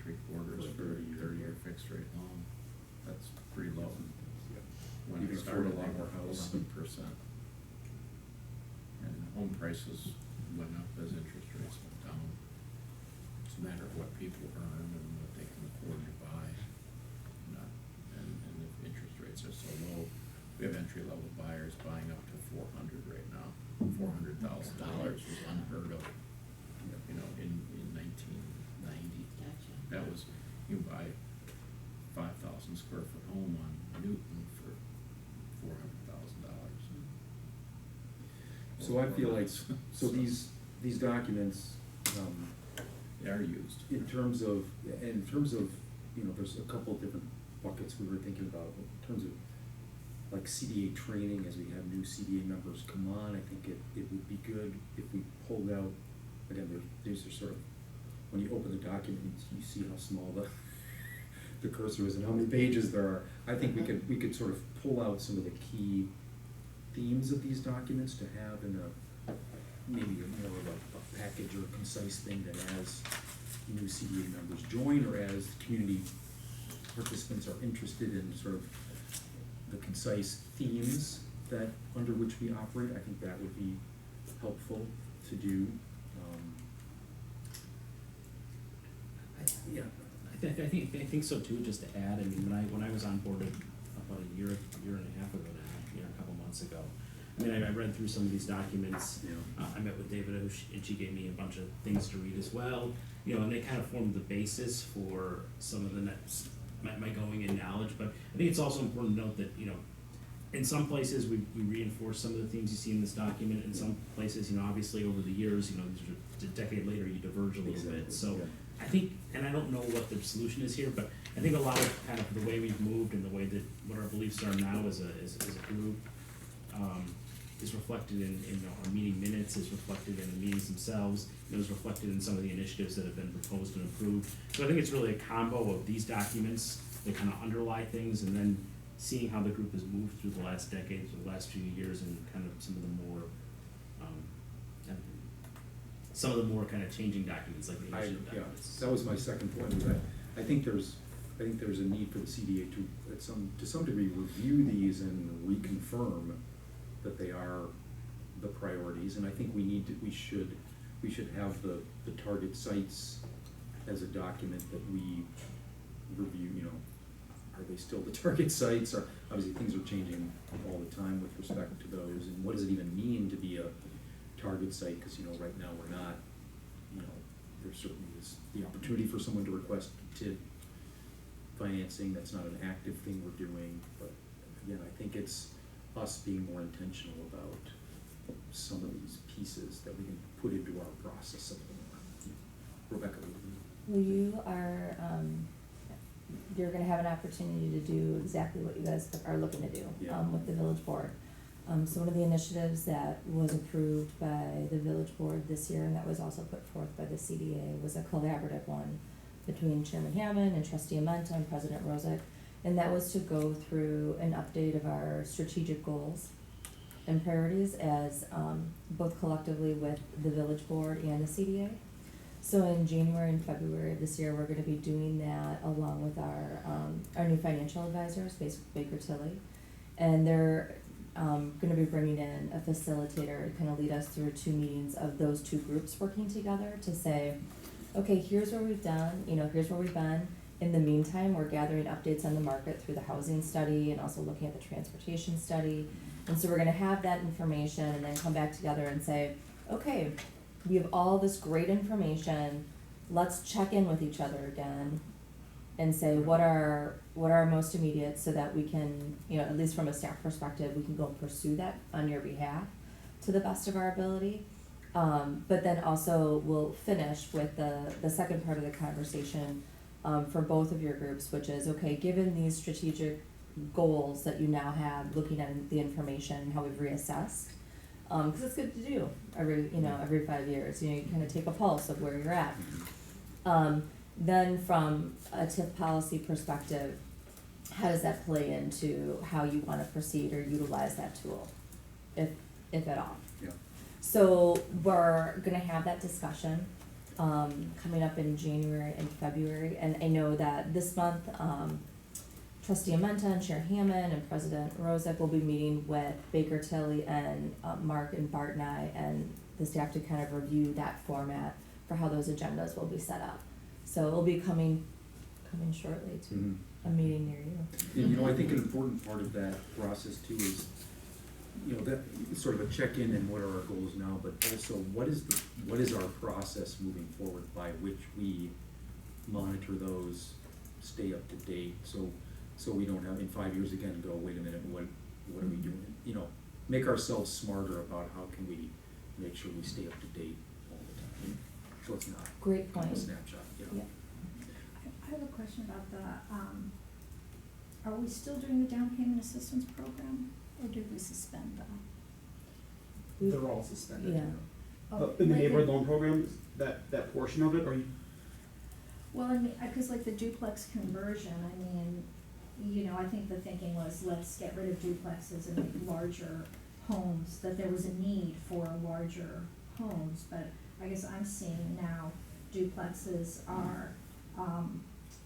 3/4 for a 30-year fixed rate loan. That's pretty low. When You it can afford started, a lot they more were house. 11%. And home prices went up as interest rates went down. It's a matter of what people earn and what they can afford to buy. And if interest rates are so low, we have entry-level buyers buying up to $400 right now. $400,000 was unheard of, you know, in 1990. Gotcha. That was, you buy 5,000 square foot home on Newton for $400,000. So I feel like, so these documents, They are used. in terms of, you know, there's a couple of different buckets we were thinking about, in terms of like CDA training, as we have new CDA members come on, I think it would be good if we pulled out, again, these are sort of, when you open the document, you see how small the cursor is and how many pages there are. I think we could sort of pull out some of the key themes of these documents to have in a, maybe more of a package or concise thing that as new CDA members join, or as community participants are interested in sort of the concise themes that, under which we operate. I think that would be helpful to do. Yeah. I think so too, just to add, I mean, when I was on board about a year and a half ago now, a couple months ago, I mean, I read through some of these documents. Yeah. I met with David, and she gave me a bunch of things to read as well, you know, and they kind of formed the basis for some of the next, my going in knowledge. But I think it's also important to note that, you know, in some places we reinforce some of the themes you see in this document. In some places, you know, obviously over the years, you know, a decade later, you diverge a little bit. So Yeah. I think, and I don't know what the solution is here, but I think a lot of kind of the way we've moved and the way that what our beliefs are now as a group is reflected in our meeting minutes, is reflected in the meetings themselves, it was reflected in some of the initiatives that have been proposed and approved. So I think it's really a combo of these documents that kind of underlie things, and then seeing how the group has moved through the last decade, through the last few years, and kind of some of the more kind of changing documents, like the initiative Yeah, documents. that was my second point, was that I think there's a need for the CDA to some degree review these and reconfirm that they are the priorities. And I think we should have the target sites as a document that we review. You know, are they still the target sites? Or obviously things are changing all the time with respect to those, and what does it even mean to be a target site? Because, you know, right now we're not, you know, there certainly is the opportunity for someone to request TID financing. That's not an active thing we're doing, but again, I think it's us being more intentional about some of these pieces that we can put into our process a little more. Rebecca. Well, you're gonna have an opportunity to do exactly what you guys are looking to do, Yeah. with the village board. So one of the initiatives that was approved by the village board this year, and that was also put forth by the CDA, was a collaborative one between Chairman Hammond and Trustee Amenta and President Rosick. And that was to go through an update of our strategic goals and priorities as, both collectively with the village board and the CDA. So in January and February of this year, we're gonna be doing that along with our new financial advisors, Baker Tilly. And they're gonna be bringing in a facilitator to kind of lead us through 2 meetings of those 2 groups working together to say, okay, here's where we've done, you know, here's where we've been. In the meantime, we're gathering updates on the market through the housing study and also looking at the transportation study. And so we're gonna have that information and then come back together and say, okay, we have all this great information, let's check in with each other again and say what are most immediate, so that we can, you know, at least from a staff perspective, we can go pursue that on your behalf to the best of our ability. But then also we'll finish with the second part of the conversation for both of your groups, which is, okay, given these strategic goals that you now have, looking at the information, how we've reassessed, because it's good to do every 5 years, you know, you kind of take a pulse of where you're at. Then from a TIF policy perspective, how does that play into how you want to proceed or utilize that tool, if at all? Yeah. So we're gonna have that discussion. coming up in January and February. And I know that this month, Trustee Amenta and Chair Hammond and President Rozek will be meeting with Baker Tilly and Mark and Bart and I and the staff to kind of review that format for how those agendas will be set up. So it'll be coming shortly to Mhm. a meeting near you. And, you know, I think an important part of that process too is, you know, that sort of a check-in and what are our goals now, but also what is our process moving forward by which we monitor those, stay up to date, so we don't have in 5 years again go, wait a minute, what are we doing? You know, make ourselves smarter about how can we make sure we stay up to date all the time. So it's not Great kind of point. a snapshot, you know. Yeah. I have a question about are we still doing the down payment assistance program, or did we suspend that? They're all suspended. Yeah. But in the neighborhood loan program, that portion of it, or you? Well, I mean, cause like the duplex conversion, I mean, you know, I think the thinking was, let's get rid of duplexes and make larger homes, that there was a need for larger homes, but I guess I'm seeing now duplexes are,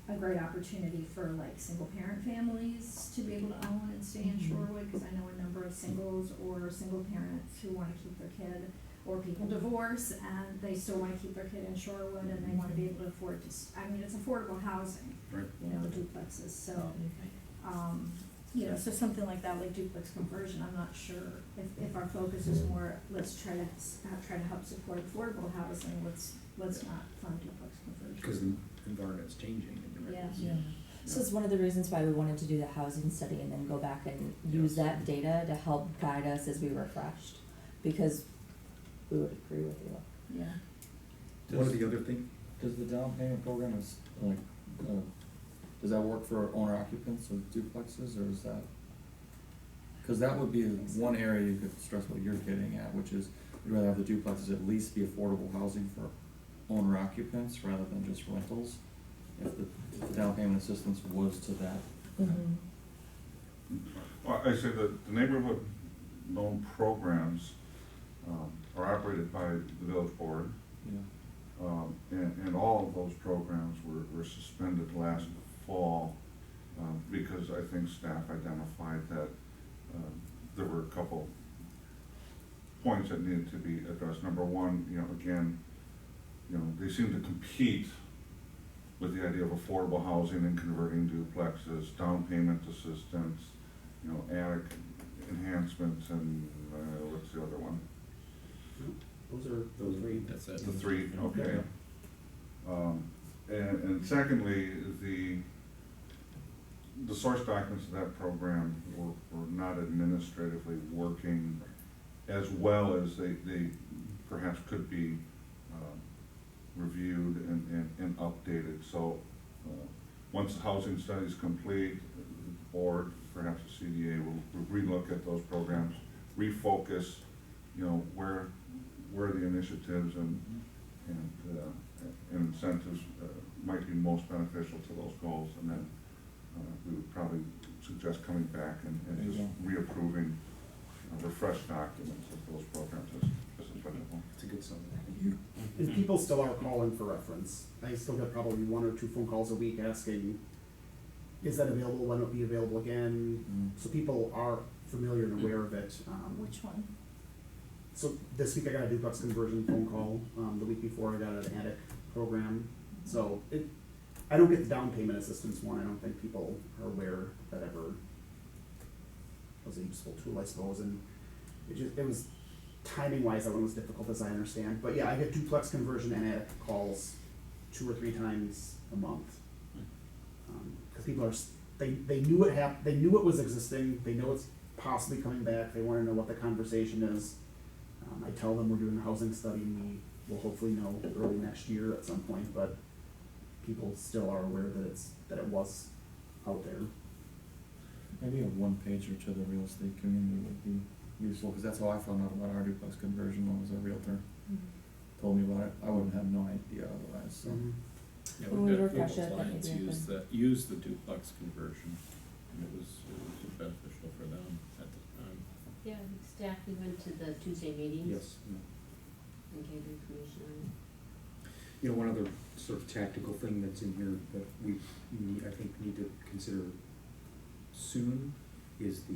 a great opportunity for like single parent families to be able to own and stay in Shorewood, cause I know a number of singles or single parents who wanna keep their kid, or people divorce and they still wanna keep their kid in Shorewood and they wanna be able to afford to, I mean, it's affordable housing, Right. you know, duplexes, so, you know, so something like that, like duplex conversion, I'm not sure if our focus is more, let's try to help support affordable housing, let's not fund duplex conversion. Because the environment's changing. And Yeah. Yeah. So it's one of the reasons why we wanted to do the housing study and then go back and use Yes. that data to help guide us as we refreshed, because we would agree with you. Yeah. One of the other thing, Does the down payment program is like, does that work for owner occupants of duplexes, or is that? Cause that would be one area you could stress what you're getting at, which is you'd rather have the duplexes at least be affordable housing for owner occupants rather than just rentals. If the down payment assistance was to that. Mm-hmm. Well, I say that the neighborhood loan programs are operated by the village board. Yeah. And all of those programs were suspended last fall because I think staff identified that there were a couple points that needed to be addressed. Number one, you know, again, you know, they seem to compete with the idea of affordable housing and converting duplexes, down payment assistance, you know, attic enhancements, and what's the other one? Those are those three. That's it. The three, okay. Yeah. And secondly, the source documents of that program were not administratively working as well as they perhaps could be reviewed and updated. So once the housing study is complete, the board, perhaps the CDA will relook at those programs, refocus, you know, where the initiatives and incentives might be most beneficial to those goals, and then we would probably suggest coming back and just reapproving refreshed documents of those programs as applicable. it's a good summary. And people still are calling for reference. I still get probably 1 or 2 phone calls a week asking, is that available, when it'll be available again? Mm. So people are familiar and aware of it. Which one? So this week I got a duplex conversion phone call, the week before I got an attic program. So I don't get the down payment assistance one, I don't think people are aware that ever was a useful tool, I suppose, and it was timing wise, that one was difficult, as I understand, but yeah, I get duplex conversion and attic calls 2 or 3 times a month. Cause people they knew they knew it was existing, they know it's possibly coming back, they wanna know what the conversation is. I tell them we're doing a housing study, and we will hopefully know early next year at some point, but people still are aware that it was out there. Maybe a one pager to the real estate community would be useful, cause that's how I found out about our duplex conversion when I was a realtor. Told me about it, I wouldn't have no idea otherwise, so. Yeah, When we've we got refresh people it, that clients may be a use the duplex conversion, and it was beneficial for them at the time. Yeah, I think staff, we went to the Tuesday meetings Yes. and gave information on it. You know, one other sort of tactical thing that's in here that we need, I think need to consider soon is the,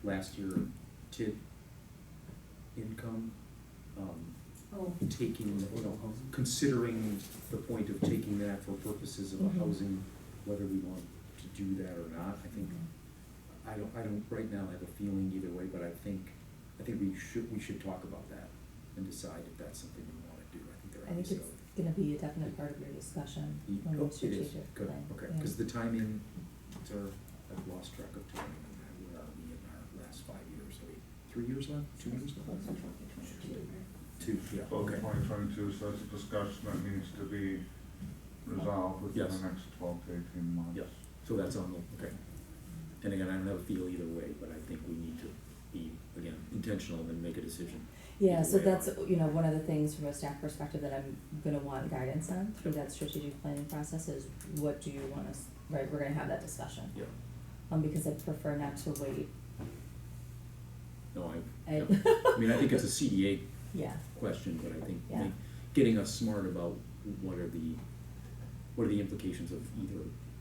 last year TID income. Oh. Taking, you know, considering the point of taking that for purposes of a Mhm. housing, whether we want to do that or not, I think, I don't right now have a feeling either way, but I think we should talk about that and decide if that's something we wanna do. I think there I are think it's gonna be a definite part of your discussion on Oh, the it is, strategic good, plan. okay, Yeah. cause the timing, I've lost track of timing on that, where are we in our last 5 years, are we 3 years left, 2 years left? Close to 2022, right? 2, yeah, So okay. 2022, so that's a discussion that needs to be resolved within Yes. the next 12 to 18 months. Yep, so that's on the, okay. And again, I don't have a feel either way, but I think we need to be, again, intentional and make a decision. Yeah, either so way that's, on it. you know, one of the things from a staff perspective that I'm gonna want guidance on through that strategic planning process is what do you want us, right, we're gonna have that discussion. Yeah, Because I'd prefer not to wait. no, I- yeah. I mean, I think it's a CDA Yeah, question, but I think Yeah. getting us smart about what are the implications of either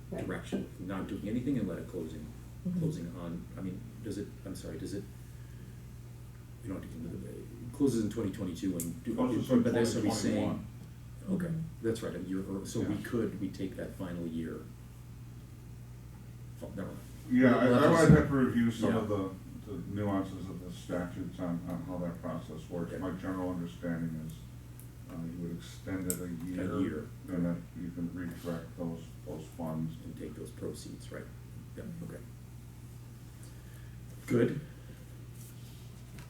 Right. direction, not doing anything and let it closing Mhm. on, I mean, does it, you don't have to get into it closes in 2022 and do, Closes in but that's what he's saying. 2021. Okay, Mhm. that's right, a year, so we Yeah. we take that final year. Never mind. Yeah, We'll I have would to- have to review some Yeah. of the nuances of the statutes on how that process works. Okay. My general understanding is, you would extend it a year. A year. And that you can redirect those funds. And take those proceeds, right? Yeah, okay. Good.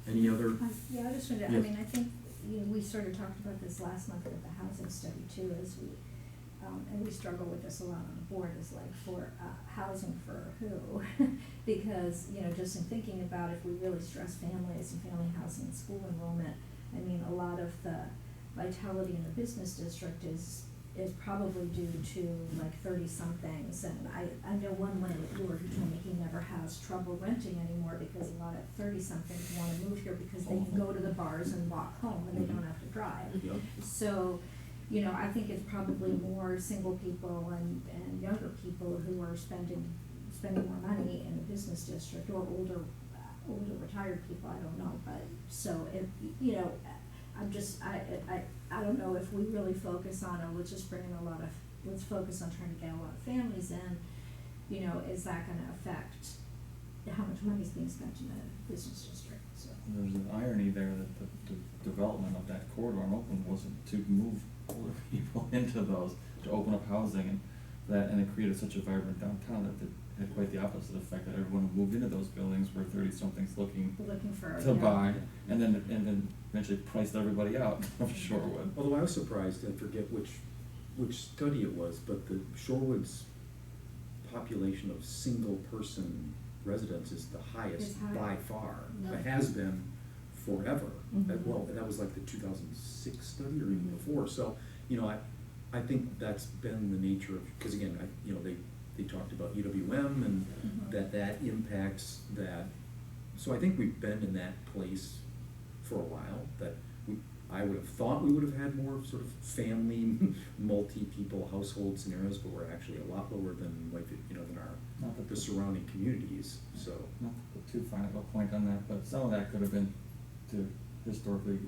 Any other? Yeah, I just wanted, I Yes. mean, I think, you know, we sort of talked about this last month with the housing study too, as we, and we struggle with this a lot on the board, is like for, housing for who? Because, you know, just in thinking about if we really stress families and family housing and school enrollment, I mean, a lot of the vitality in the business district is probably due to like 30-somethings, and I know one landlord who told me he never has trouble renting anymore because a lot of 30-somethings wanna move here because they can go to the bars and walk home and they don't have to drive. Yep. So, you know, I think it's probably more single people and younger people who are spending more money in the business district, or older retired people, I don't know, but, so if, you know, I'm just, I don't know if we really focus on, oh, let's just bring in let's focus on trying to get a lot of families in, you know, is that gonna affect how much money is being spent in the business district, so. There's an irony there that the development of that corridor in Oakland wasn't to move older people into those, to open up housing and it created such a vibrant downtown that it had quite the opposite effect, that everyone who moved into those buildings were 30-somethings looking For, to yeah. buy, and then eventually priced everybody out of Shorewood. Although I was surprised, I forget which study it was, but the Shorewood's population of single-person residents is the highest It's high. by far. No. It has been forever. Mhm. Well, that was like the 2006 study or even before, so, you know, I think that's been the nature of, because again, you know, they talked about UWM and Mhm. that impacts that. So I think we've been in that place for a while, that I would have thought we would have had more sort of family, multi-people household scenarios, but we're actually a lot lower than like, you know, than Not that the surrounding communities, so. Not to put too fine of a point on that, but some of that could have been to historically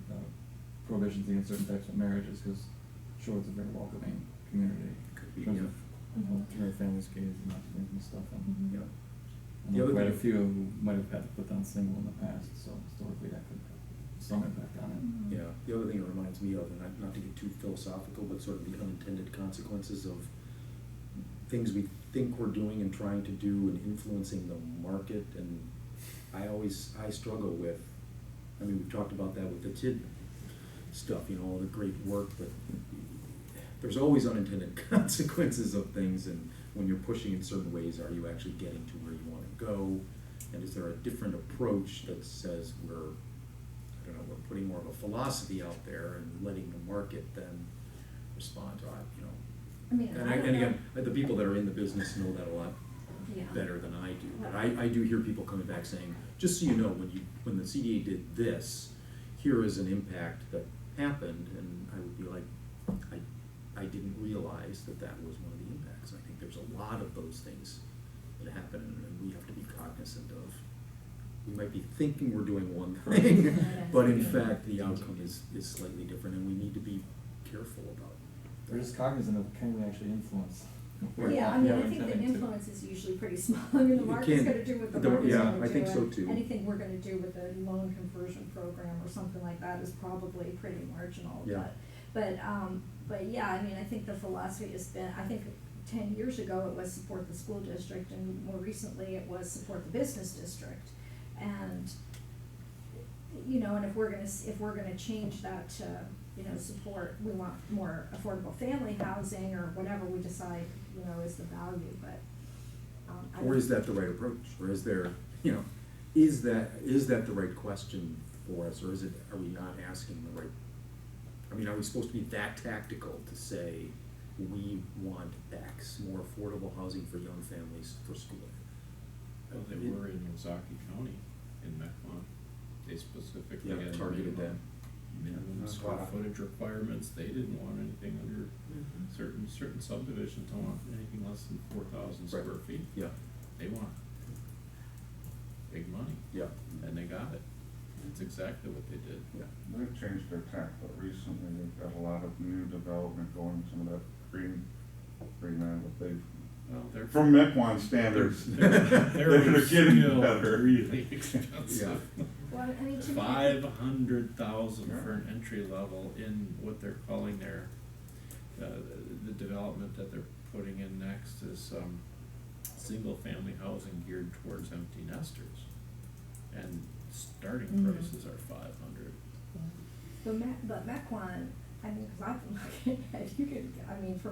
prohibitions against certain types of marriages, because Shorewood's a very welcoming community. Could be, In terms yeah. of alternative families, gays, and that and stuff, and Mhm. Yeah. I The know other quite a thing- few who might have had to put down single in the past, so historically that could have some impact on it. Mhm. Yeah, the other thing it reminds me of, and not to get too philosophical, but sort of the unintended consequences of things we think we're doing and trying to do and influencing the market, and I struggle with, I mean, we've talked about that with the TID stuff, you know, all the great work, but there's always unintended consequences of things, and when you're pushing in certain ways, are you actually getting to where you wanna go? And is there a different approach that says we're putting more of a philosophy out there and letting the market then respond to it, you know? I mean, I don't And know. again, the people that are in the business know that a lot Yeah. better than I do, but I do hear people coming back saying, just so you know, when the CDA did this, here is an impact that happened, and I would be like, I didn't realize that that was one of the impacts. I think there's a lot of those things that happen, and we have to be cognizant of. We might be thinking we're doing one thing, but in fact, the outcome is slightly different, and we need to be careful about that. We're just cognizant of can we actually influence? what Yeah, I we mean, are I think the intending to. influence is usually pretty small. I mean, the You market's can't- gonna do what the the- market's yeah, gonna do. I think so and too. Anything we're gonna do with a loan conversion program or something like that is probably pretty marginal, Yeah. but yeah, I mean, I think the philosophy has been, I think 10 years ago it was support the school district, and more recently it was support the business district. And, you know, and if we're gonna change that to, you know, support, we want more affordable family housing or whatever we decide, you know, is the value, but, I Or don't- is that the right approach? Or is there, you know, is that the right question for us, or are we not asking the right? I mean, are we supposed to be that tactical to say, we want X, more affordable housing for young families for school? Well, they were in Ozaukee County, in Mequon. They specifically Yeah, had targeted minimum square footage requirements. They didn't want anything under certain subdivisions don't want anything less than 4,000 Right. square feet. Yeah, They want big money, yeah, and they got it. That's exactly what they did. yeah. They've changed their tack, but recently they've got a lot of new development going, some of that green land, but they've, Well, they're from Mequon standards, they're they're getting still better. really expensive. Well, I mean, to me, 500,000 for an entry level in what they're calling their, the development that they're putting in next is, single family housing geared towards empty nesters. And starting Mhm. prices are 500. Yeah. but Mequon, I mean, 'cause I've been looking at, you could, I mean, for